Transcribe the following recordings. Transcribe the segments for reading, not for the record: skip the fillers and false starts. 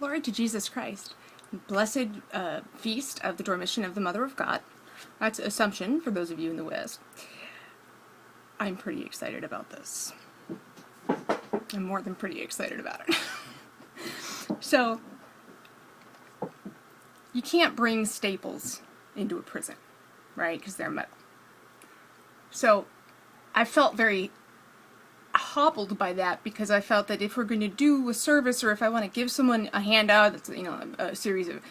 Glory to Jesus Christ. Blessed feast of the Dormition of the Mother of God. That's Assumption for those of you in the West. I'm pretty excited about this. I'm more than pretty excited about it. So, you can't bring staples into a prison, right? Because they're metal. So, I felt very hobbled by that because I felt that if we're going to do a service or if I want to give someone a handout that's, you know, a series of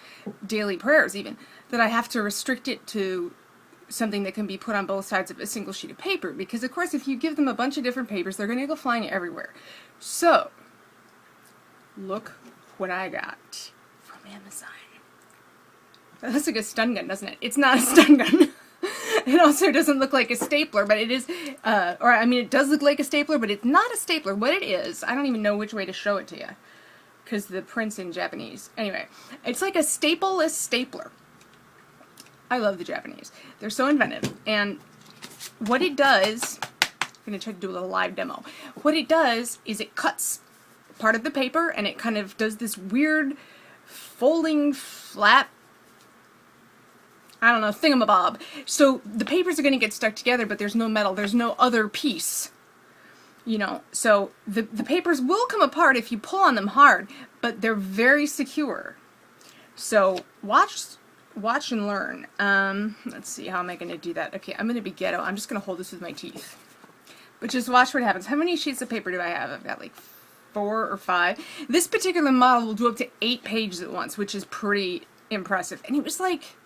daily prayers even, that I have to restrict it to something that can be put on both sides of a single sheet of paper, because of course if you give them a bunch of different papers they're going to go flying everywhere. So look what I got from Amazon. That looks like a stun gun, doesn't it? It's not a stun gun. It also doesn't look like a stapler, but it is, it does look like a stapler, but it's not a stapler. What it is, I don't even know which way to show it to you, because the print's in Japanese. Anyway, it's like a stapleless stapler. I love the Japanese. They're so inventive. And what it does, I'm going to try to do a little live demo. What it does is it cuts part of the paper, and it kind of does this weird folding flat, I don't know, thingamabob. So the papers are going to get stuck together, but there's no metal. There's no other piece. You know, so the papers will come apart if you pull on them hard, but they're very secure. So watch and learn. Let's see, how am I going to do that? Okay, I'm going to be ghetto. I'm just going to hold this with my teeth. But just watch what happens. How many sheets of paper do I have? I've got like 4 or 5. This particular model will do up to 8 pages at once, which is pretty impressive. And it was like,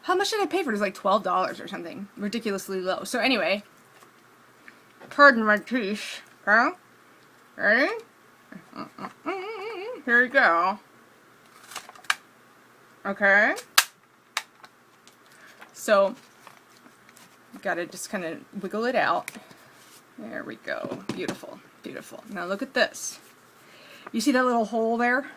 how much did I pay for it? It was like $12 or something. Ridiculously low. So anyway, pardon my teeth. Okay? Ready? Here we go. Okay? So, gotta just kind of wiggle it out. There we go. Beautiful. Beautiful. Now look at this. You see that little hole there?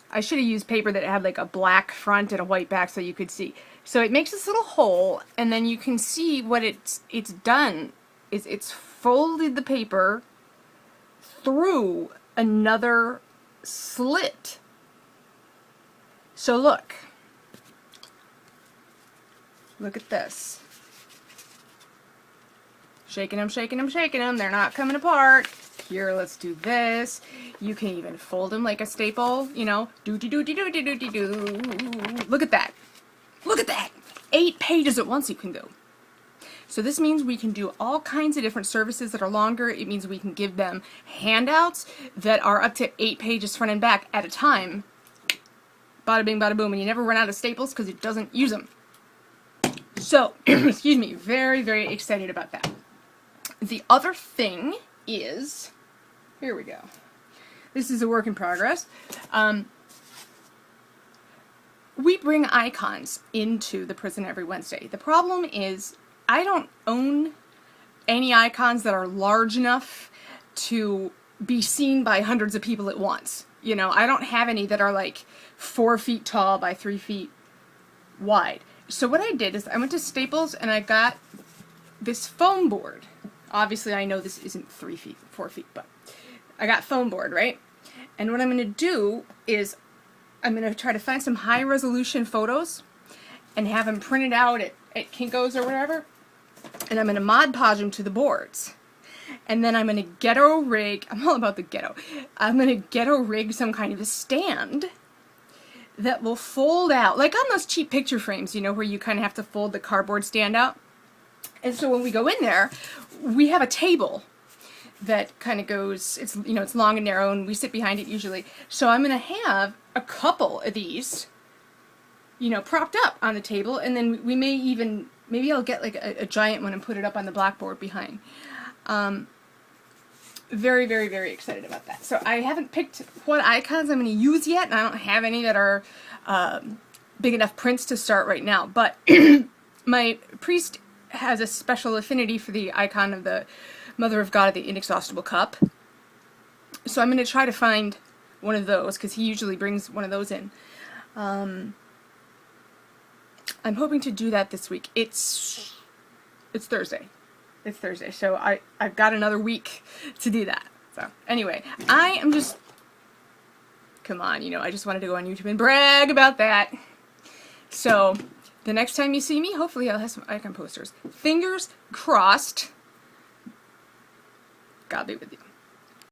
I should have used paper that had like a black front and a white back so you could see. So it makes this little hole, and then you can see what it's done is it's folded the paper through another slit. So look. Look at this. Shaking them, shaking them, shaking them. They're not coming apart. Here, let's do this. You can even fold them like a staple, you know. Do-de-do-de-do-de-do-de-do. Look at that. Look at that. 8 pages at once you can do. So this means we can do all kinds of different services that are longer. It means we can give them handouts that are up to 8 pages front and back at a time. Bada bing, bada boom. And you never run out of staples because it doesn't use them. So, excuse me, very, very excited about that. The other thing is, here we go. This is a work in progress. We bring icons into the prison every Wednesday. The problem is I don't own any icons that are large enough to be seen by hundreds of people at once. You know, I don't have any that are like 4 feet tall by 3 feet wide. So what I did is I went to Staples and I got this foam board. Obviously I know this isn't 3 feet, 4 feet, but I got foam board, right? And what I'm going to do is I'm going to try to find some high resolution photos and have them printed out at Kinko's or whatever. And I'm going to Mod Podge them to the boards. And then I'm going to ghetto rig, I'm all about the ghetto, I'm going to ghetto rig some kind of a stand that will fold out, like on those cheap picture frames, you know, where you kind of have to fold the cardboard stand out. And so when we go in there, we have a table that kind of goes, it's, you know, it's long and narrow, and we sit behind it usually. So I'm going to have a couple of these, you know, propped up on the table, and then we may even, maybe I'll get like a giant one and put it up on the blackboard behind. Very, very, very excited about that. So I haven't picked what icons I'm going to use yet, and I don't have any that are big enough prints to start right now. But my priest has a special affinity for the icon of the Mother of God of the Inexhaustible Cup. So I'm going to try to find one of those, because he usually brings one of those in. I'm hoping to do that this week. It's Thursday. It's Thursday, so I've got another week to do that. So anyway, I am just Come on, you know, I just wanted to go on YouTube and brag about that. So, the next time you see me, hopefully I'll have some icon posters. Fingers crossed. God be with you.